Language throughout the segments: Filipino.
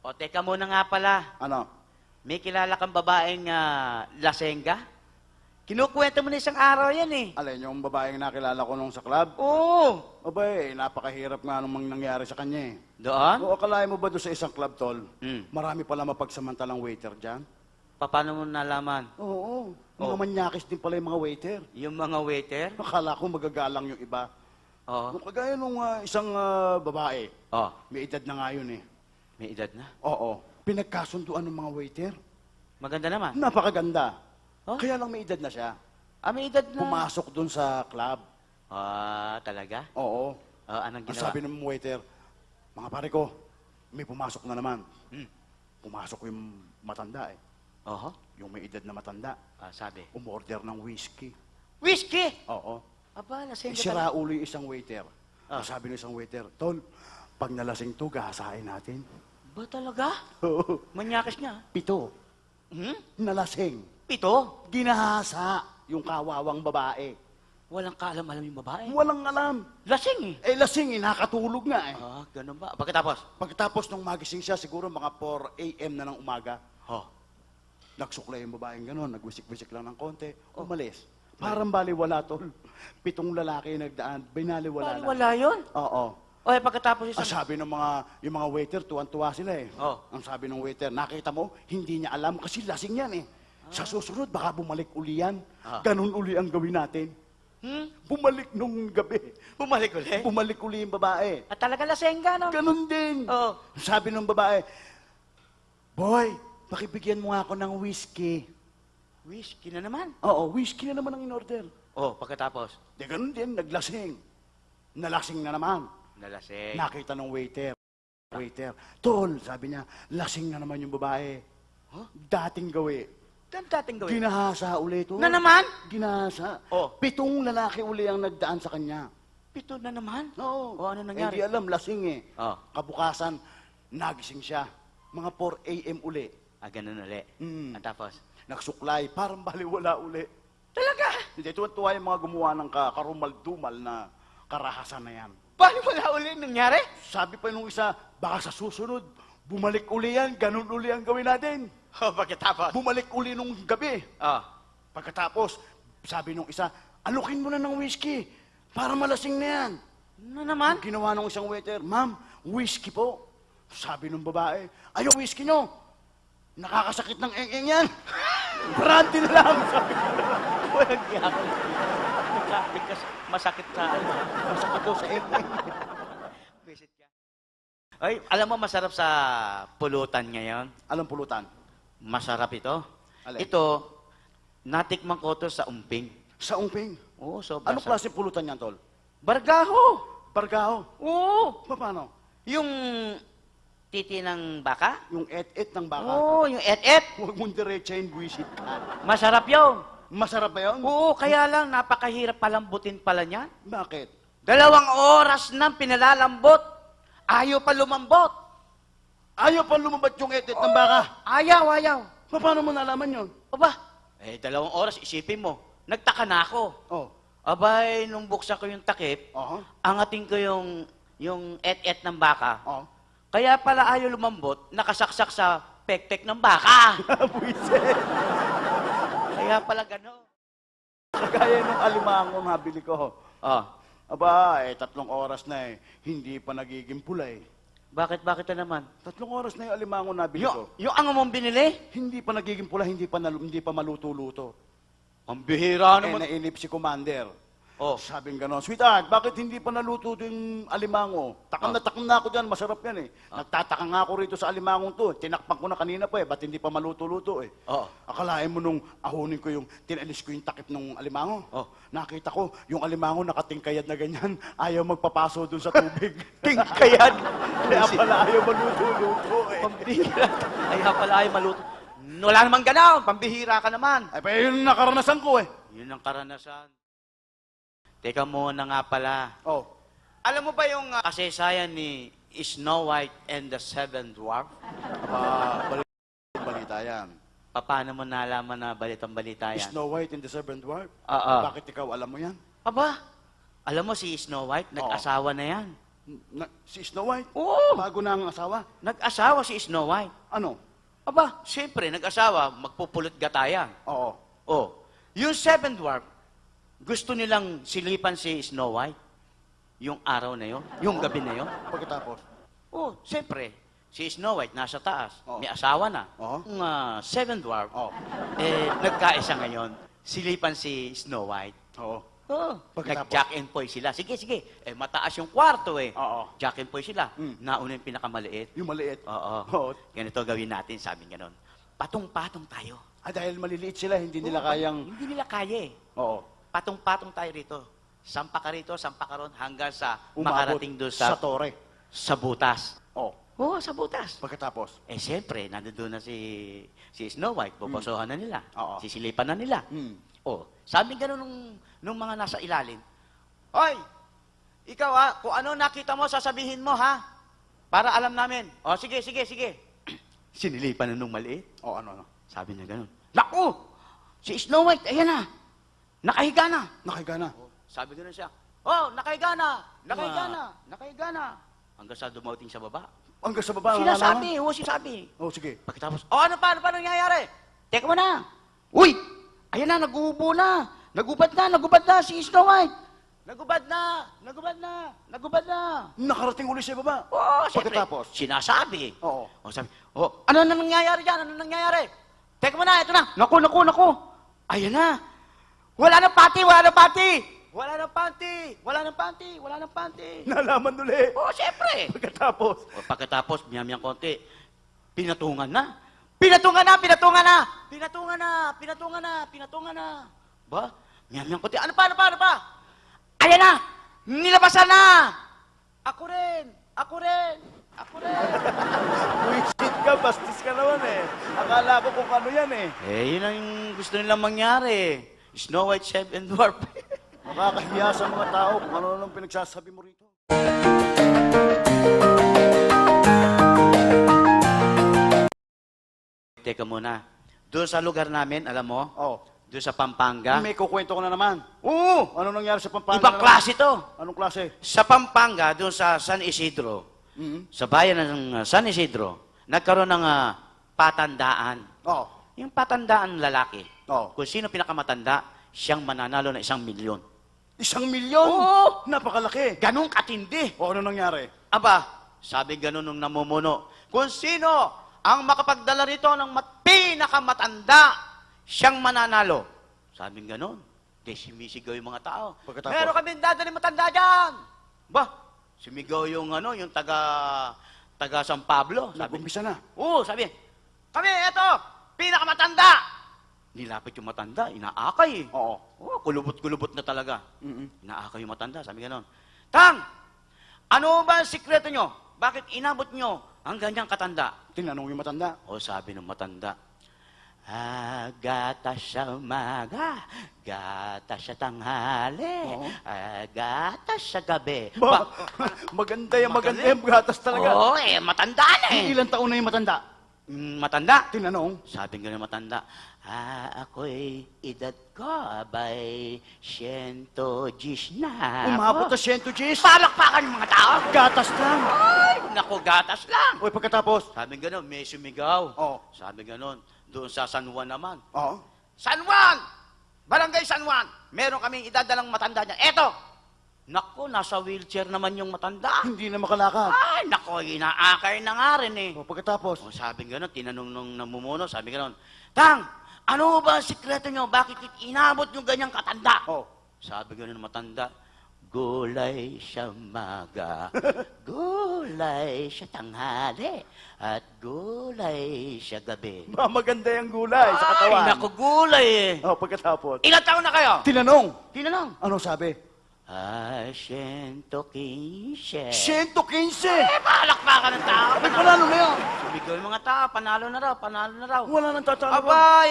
O, teka muna nga pala. Ano? May kilala kang babaeng lasenga? Kinukwento mo na isang araw yan eh. Alin, yung babaeng nakilala ko nung sa club? Oo. Abay, napakahirap nga nung nangyari sa kanya eh. Doon? O, akalain mo ba doon sa isang club, tol? Hmm. Marami pala mapagsamantalang waiter dyan? Paano mo nalaman? Oo. Mga manyakis din pala yung mga waiter. Yung mga waiter? Akala ko magagalang yung iba. Oo. Nung kagaya nung isang babae, Oh, may edad na nga yun eh. may edad na. Oo. Pinagkasunduan ng mga waiter. Maganda naman. Napakaganda. Oh? Kaya lang may edad na siya. May edad na. Pumasok dun sa club. Talaga? Oo. Anong Ang ginawa? sabi ng waiter, mga pare ko, may pumasok na naman. Hmm. Pumasok yung matanda eh. Oho. Yung may edad na matanda. Sabi. Umorder ng whiskey. Whiskey! Oo. Lasenga Sira ulo yung isang waiter. Ah. Sabi ng isang waiter, Tol, pag nalasing to, gahasain natin. Ba talaga? Oo. Manyakis niya. 7. Hmm? Nalasing. 7? Ginahasa yung kawawang babae. Walang kaalam-alam yung babae. Walang alam. Lasing eh. Eh, lasing, nakatulog nga eh. Ganun ba? Pagkatapos? Pagkatapos nung magising siya, siguro mga 4 a.m. na ng umaga, Oh. nagsuklay yung babaeng gano'n, nagwisik-wisik lang ng konti, umalis. Parang baliwala, tol. 7 lalaki nagdaan, binaliwala na. Wala yun? Oo. Pagkatapos Ang sabi ng yung mga waiter, tuwan-tuwa sila eh. Oh. Ang sabi ng waiter, nakita mo, hindi niya alam kasi lasing yan eh. Sa susunod, baka bumalik uli yan. Ganun uli ang gawin natin. Bumalik nung gabi. Bumalik ulit? Bumalik uli yung babae. At talaga lasenga, no? Ganun din. Oh. Sabi ng babae, Boy, pakibigyan mo nga ako ng whiskey. Whiskey na naman. Oo, whiskey na naman ang in-order. Pagkatapos? Di ganun din, naglasing. Nalasing na naman. Nalasing. Nakita ng waiter. Tol, sabi niya, lasing na naman yung babae. Dating gawi. Dating gawin. Ginahasa uli to. Na naman? Ginahasa. Oh. 7 lalaki uli ang nagdaan sa kanya. 7 na naman? Oo. Ano nangyari? Hindi alam, lasing eh. Oh. Kabukasan, nagising siya. Mga 4 a.m. uli. Ganun ulit. Mm. At tapos? Nagsuklay, parang baliwala uli. Talaga? Hindi, tuwa yung mga gumawa ng karumal-dumal na karahasan na yan. Wala uli nangyari? Sabi pa nung isa, baka sa susunod, bumalik uli yan, ganun uli ang gawin natin. Pagkatapos? Bumalik uli nung gabi. Pagkatapos, sabi nung isa, alukin mo na ng whiskey, para malasing na yan. Na naman? Ang ginawa ng isang waiter, Ma'am, whiskey po. Sabi nung babae, ayaw whiskey nyo. Nakakasakit ng eng-eng yan. Brandy na lang. Sabi ko, Walang yakon. Masakit sa masakit daw sa eng-eng. Visit ka. Ay, alam mo masarap sa pulutan ngayon? Alam pulutan? Masarap ito. Alin? Ito, natikman ko to sa umping. Sa ungping. Oo, sobra. Anong klase pulutan yan, tol? Bargaho! Bargaho. Oo! Paano? Yung titi ng baka? Yung et-et ng baka. Oo, yung et-et. Huwag mong diretsahin, buwisit ka. Masarap yun. Masarap ba yun? Oo, kaya lang napakahirap palambutin pala niya. Bakit? 2 oras nang pinalalambot. Ayaw pa lumambot. Ayaw pa lumabat yung et-et ng baka. Ayaw. Paano mo nalaman yun? 2 oras, isipin mo. Nagtaka na ako. Oh. Abay, nung buksan ko yung takip, angatin ko yung et-et ng baka. Oh. Kaya pala ayaw lumambot, nakasaksak sa pek-pek ng baka. Buwisit. Kaya pala gano'n. Kagaya nung alimango nabili ko. Aba, 3 oras na eh. Hindi pa nagiging pula eh. Bakit na naman? 3 oras na yung alimango nabili ko. Yung ang mong binili? Hindi pa nagiging pula, hindi pa maluto-luto. Ang bihira Nainip si Commander. Oh. Sabing gano'n, Sweetheart, bakit hindi pa naluto yung alimango? Takam na ako dyan, masarap yan eh. Nagtataka nga ako rito sa alimangong to. Tinakpan ko na kanina pa eh, ba't hindi pa maluto-luto eh? Akalain mo nung ahunin ko tinalis ko yung takip ng alimango. Nakita ko, yung alimango nakatingkayad na ganyan, ayaw magpapaso dun sa tubig. Tingkayad? Kaya pala ayaw maluto-luto eh. Pambihira. Kaya pala ayaw maluto. Wala namang ganaw, pambihira ka naman. Ay, pa yun ang nakaranasan ko eh. Yun ang karanasan. Teka muna nga pala. Oh. Alam mo ba yung kasaysayan ni Snow White and the Seven Dwarf? Balita yan. Paano mo nalaman na balitang-balita yan? Snow White and the Seven Dwarf? Oo. Bakit ikaw alam mo yan? Alam mo si Snow White, nag-asawa na yan. Si Snow White? Oo. Bago na ang asawa? Nag-asawa si Snow White. Ano? Aba, siyempre, nag-asawa, magpupulot gatayan. Oo. Oh, yung seven dwarf, gusto nilang silipan si Snow White. Yung araw na yon, yung gabi na yon. Pagkatapos? Oh, siyempre, si Snow White nasa taas, Oo. may asawa na. Oo. Yung seven dwarf, Oo. nagkaisa ngayon, silipan si Snow White. Oo. Oh, Pagkatapos? nag-jack and poy sila. Sige, sige. Mataas yung kwarto eh. Oo. Jack and poy sila. Mm. Nauna yung pinakamaliit. Yung maliit? Oo. Oo. Ganito gawin natin, sabi ganon. Patong-patong tayo. Dahil maliliit sila, hindi nila Oo, kayang... Hindi nila kaya eh. Oo. Patong-patong tayo rito. Sampa ka rito, sampa ka ron, hanggang sa Umabot makarating doon sa sa tore. sa butas. Oo. Oo, sa butas. Pagkatapos? Siyempre, nandun na si Snow White, pupusuhan na nila. Oo. Sisilipan na nila. Hmm. Sabi gano'n nung mga nasa ilalim, Hoy, ikaw kung ano nakita mo, sasabihin mo ha, para alam namin. Sige, sige, sige. Sinilipan na nung maliit. Oo, ano? Sabi niya gano'n, Naku! Si Snow White, ayan na. Nakahiga na. Nakahiga na. Sabi gano'n siya, nakahiga na. Nakahiga na. Nakahiga na. Hanggang sa dumauting sa baba. Hanggang sa baba. Sinasabi, sinasabi. Sige. Pagkatapos, ano pa nangyayari? Teka mo na. Uy! Ayan na, nag-uubo na. Nagubad na si Snow White. Nagubad na. Nakarating uli sa baba. Oo, siyempre. Pagkatapos? Sinasabi. Oo. Sabi, ano na nangyayari dyan? Ano nangyayari? Teka mo na, ito na. Naku. Ayan na. Wala nang panty. Nalaman uli. Oo, siyempre. Pagkatapos? Pagkatapos, miyam-miyang konti, pinatungan na. Ba? Miyam-miyang konti. Ano pa? Ayan na! Nilabasan na! Ako rin! Wisit ka, bastis ka naman eh. Akala ko kung ano yan eh. Yun ang gusto nilang mangyari. Snow White, Seven Dwarf. Makakahiya sa mga tao kung ano lang pinagsasabi mo rito. Teka muna. Doon sa lugar namin, alam mo, Oo. doon sa Pampanga. May kukwento ko na naman. Oo! Ano nangyari sa Pampanga? Ibang naman? klase to. Anong klase? Sa Pampanga, doon sa San Isidro, sa bayan ng San Isidro, nagkaroon ng patandaan. Oo. Yung patandaan lalaki. Oo. Kung sino pinakamatanda, siyang mananalo ng 1,000,000. 1,000,000? Oo. Napakalaki. Ganong katindi. O ano nangyari? Aba, sabi ganun nung namumuno, kung sino ang makapagdala rito ng pinakamatanda, siyang mananalo. Sabi ganun. Di sumisigaw yung mga tao. Pagkatapos? Meron kami dadali matanda dyan. Ba, sumigaw yung yung taga San Pablo. Sabi, Nag-umpisa na. oo, sabi, kami, eto, pinakamatanda. Nilapit yung matanda, inaakay eh. Oo. Kulubot-kulubot na talaga. Mm-mm. Inaakay yung matanda, sabi ganon. Tang! Ano ba ang sikreto nyo? Bakit inabot nyo ang ganyang katanda? Tinanong yung matanda. Sabi ng matanda, gatas sa umaga, gatas sa tanghali, Oo. gatas sa gabi. Maganda yung gatas talaga. Matanda na eh. Ilang taon na yung matanda? Matanda. Tinanong. Sabi nga ng matanda, ako'y edad ko, abay, 110 na. Umabot na 110. Palakpakan yung mga tao. Gatas lang. Ay, naku, gatas lang. Uy, pagkatapos? Sabi gano'n, may sumigaw. Oo. Sabi gano'n, doon sa San Juan naman. Oo. San Juan! Barangay San Juan! Meron kaming idadalang matanda dyan. Eto! Naku, nasa wheelchair naman yung matanda. Hindi na makalakad. Ay, naku, inaakay na nga rin eh. O, pagkatapos? Sabi gano'n, tinanong nung namumuno, sabi gano'n, Tang, ano ba ang sikreto nyo? Bakit inabot yung ganyang katanda? Oo. Sabi gano'n ng matanda, gulay siya maga, gulay siya tanghali, at gulay siya gabi. Maganda yung gulay sa katawan. Ay, naku, gulay eh. O, pagkatapos? Ilang taon na kayo? Tinanong. Tinanong. Ano sabi? 115. 115. Palakpakan ng tao. Ay, panalo na yun. Sumigaw yung mga tao, panalo na raw. Wala nang tatalo. Aba,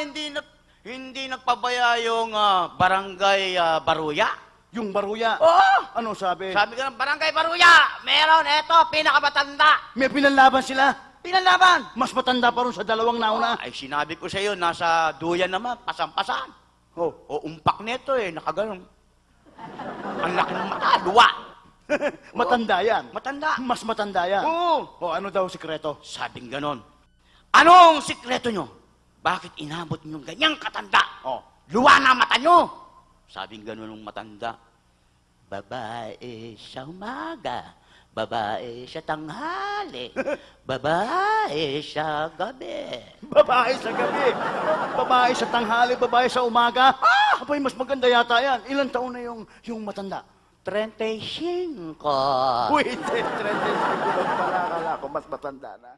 hindi nagpabaya yung barangay Baruya. Yung baruya. Oo! Ano sabi? Sabi ko ng barangay Baruya, meron, eto, pinakamatanda. May pinanlaban sila. Pinalaban. Mas matanda pa rin sa dalawang nauna. Ay, sinabi ko sa iyo, nasa duyan naman, pasampasan. Oh. Umpak nito nakaganon. Ang laki ng mata, luwa. Matanda yan. Matanda. Mas matanda yan. Oo. O ano daw sikreto? Sabing ganon. Anong sikreto nyo? Bakit inabot nyo ganyang katanda? Oh. Luwa na mata nyo! Sabing ganon ng matanda. Babae sa umaga, babae sa tanghali, babae sa gabi. Babae sa gabi, babae sa tanghali, babae sa umaga. Abay, mas maganda yata yan. Ilan taon na yung matanda? 35. Wait, 35 pala. Akala ko mas matanda na.